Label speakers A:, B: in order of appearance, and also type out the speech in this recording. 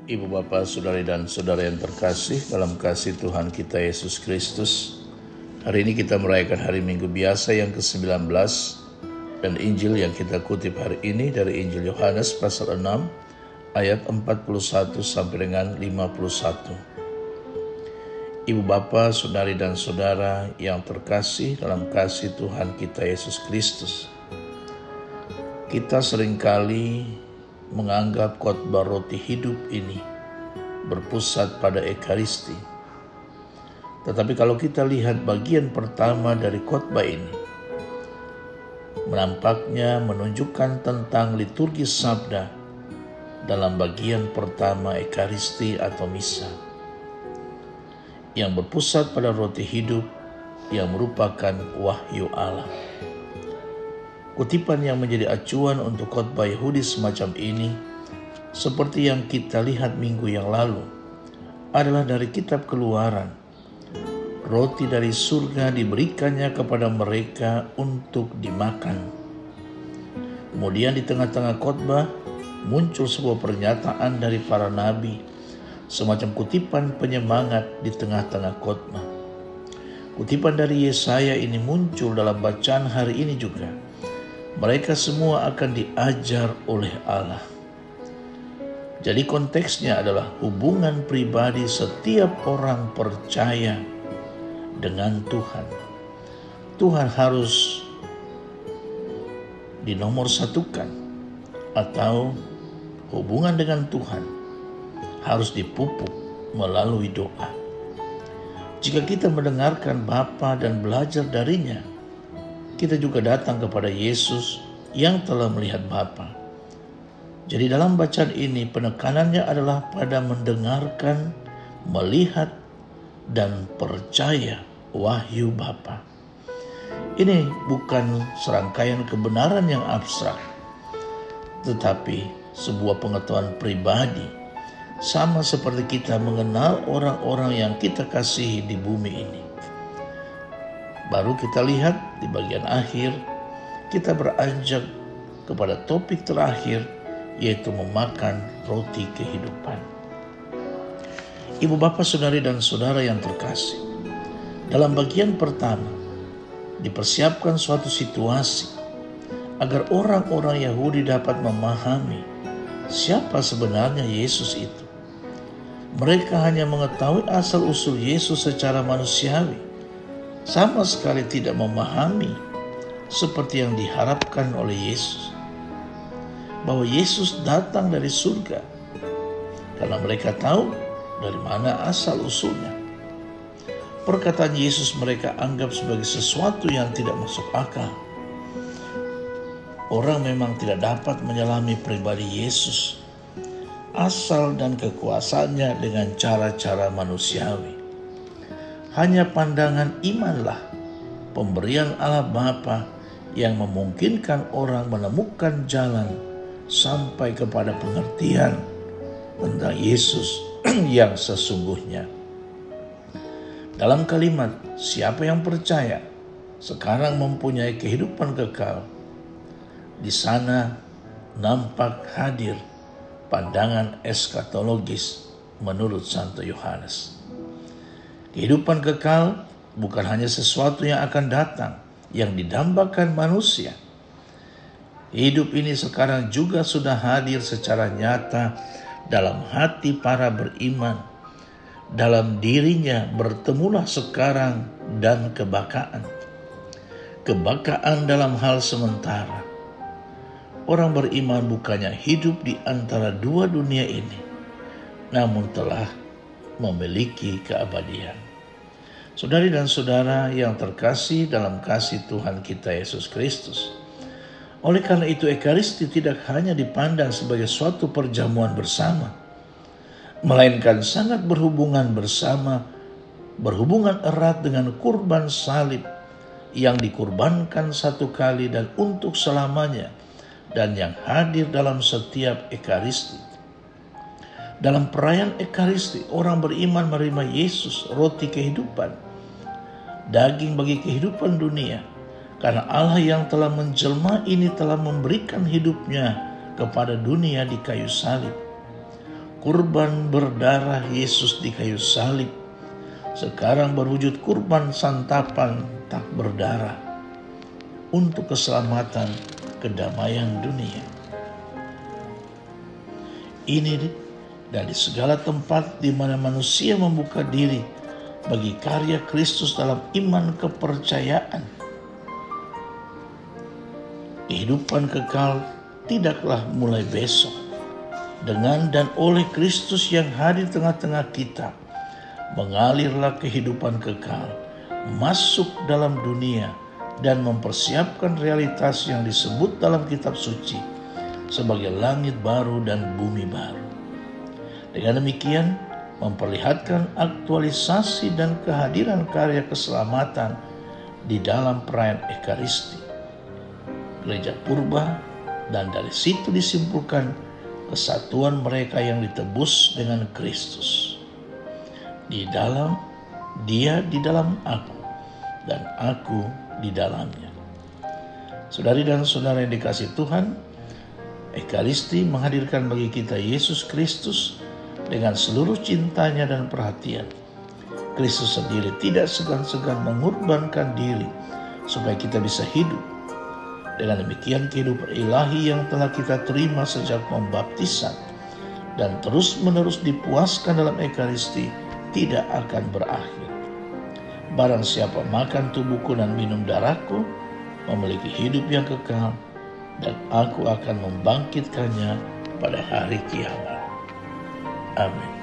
A: Ibu Bapak, Saudari dan Saudara yang terkasih dalam kasih Tuhan kita Yesus Kristus. Hari ini kita merayakan hari Minggu biasa yang ke-19 dan Injil yang kita kutip hari ini dari Injil Yohanes pasal 6 ayat 41 sampai dengan 51. Ibu Bapak, Saudari dan Saudara yang terkasih dalam kasih Tuhan kita Yesus Kristus. Kita seringkali menganggap khotbah roti hidup ini berpusat pada Ekaristi. Tetapi kalau kita lihat bagian pertama dari khotbah ini, menampaknya menunjukkan tentang liturgi sabda dalam bagian pertama Ekaristi atau Misa, yang berpusat pada roti hidup yang merupakan wahyu Allah. Kutipan yang menjadi acuan untuk khotbah Yahudi semacam ini, seperti yang kita lihat minggu yang lalu, adalah dari kitab Keluaran. Roti dari surga diberikannya kepada mereka untuk dimakan. Kemudian di tengah-tengah khotbah muncul sebuah pernyataan dari para nabi, semacam kutipan penyemangat di tengah-tengah khotbah. Kutipan dari Yesaya ini muncul dalam bacaan hari ini juga. Mereka semua akan diajar oleh Allah. Jadi konteksnya adalah hubungan pribadi setiap orang percaya dengan Tuhan. Tuhan harus dinomorsatukan, atau hubungan dengan Tuhan harus dipupuk melalui doa. Jika kita mendengarkan Bapa dan belajar darinya, kita juga datang kepada Yesus yang telah melihat Bapa. Jadi dalam bacaan ini penekanannya adalah pada mendengarkan, melihat, dan percaya wahyu Bapa. Ini bukan serangkaian kebenaran yang abstrak, tetapi sebuah pengetahuan pribadi, sama seperti kita mengenal orang-orang yang kita kasihi di bumi ini. Baru kita lihat di bagian akhir, kita beranjak kepada topik terakhir, yaitu memakan roti kehidupan. Ibu Bapak, Saudari dan Saudara yang terkasih, dalam bagian pertama dipersiapkan suatu situasi agar orang-orang Yahudi dapat memahami siapa sebenarnya Yesus itu. Mereka hanya mengetahui asal-usul Yesus secara manusiawi, sama sekali tidak memahami seperti yang diharapkan oleh Yesus, bahwa Yesus datang dari surga, karena mereka tahu dari mana asal usulnya. Perkataan Yesus mereka anggap sebagai sesuatu yang tidak masuk akal. Orang memang tidak dapat menyelami pribadi Yesus, asal dan kekuasaannya dengan cara-cara manusiawi. Hanya pandangan imanlah pemberian Allah Bapa yang memungkinkan orang menemukan jalan sampai kepada pengertian tentang Yesus yang sesungguhnya. Dalam kalimat, siapa yang percaya sekarang mempunyai kehidupan kekal, di sana nampak hadir pandangan eskatologis menurut Santo Yohanes. Kehidupan kekal bukan hanya sesuatu yang akan datang, yang didambakan manusia. Hidup ini sekarang juga sudah hadir secara nyata dalam hati para beriman. Dalam dirinya bertemulah sekarang dan kebakaan. Kebakaan dalam hal sementara. Orang beriman bukannya hidup di antara dua dunia ini, namun telah memiliki keabadian. Saudari dan saudara yang terkasih dalam kasih Tuhan kita Yesus Kristus, oleh karena itu Ekaristi tidak hanya dipandang sebagai suatu perjamuan bersama, melainkan sangat berhubungan erat dengan kurban salib yang dikurbankan satu kali dan untuk selamanya, dan yang hadir dalam setiap Ekaristi. Dalam perayaan Ekaristi, orang beriman menerima Yesus, roti kehidupan, daging bagi kehidupan dunia, karena Allah yang telah menjelma ini telah memberikan hidupnya kepada dunia di kayu salib. kurban berdarah Yesus di kayu salib sekarang berwujud kurban santapan tak berdarah untuk keselamatan kedamaian dunia. Ini dan di segala tempat di mana manusia membuka diri bagi karya Kristus dalam iman kepercayaan. Kehidupan kekal tidaklah mulai besok. Dengan dan oleh Kristus yang hadir di tengah-tengah kita, mengalirlah kehidupan kekal masuk dalam dunia dan mempersiapkan realitas yang disebut dalam kitab suci sebagai langit baru dan bumi baru. Dengan demikian, memperlihatkan aktualisasi dan kehadiran karya keselamatan di dalam perayaan Ekaristi, gereja purba, dan dari situ disimpulkan kesatuan mereka yang ditebus dengan Kristus. Dia di dalam aku, dan aku di dalamnya. Saudari dan saudara yang dikasihi Tuhan, Ekaristi menghadirkan bagi kita Yesus Kristus dengan seluruh cintanya dan perhatian. Kristus sendiri tidak segan-segan mengorbankan diri supaya kita bisa hidup. Dengan demikian kehidupan ilahi yang telah kita terima sejak pembaptisan dan terus-menerus dipuaskan dalam Ekaristi tidak akan berakhir. Barang siapa makan tubuhku dan minum darahku memiliki hidup yang kekal, dan aku akan membangkitkannya pada hari kiamat. Amin.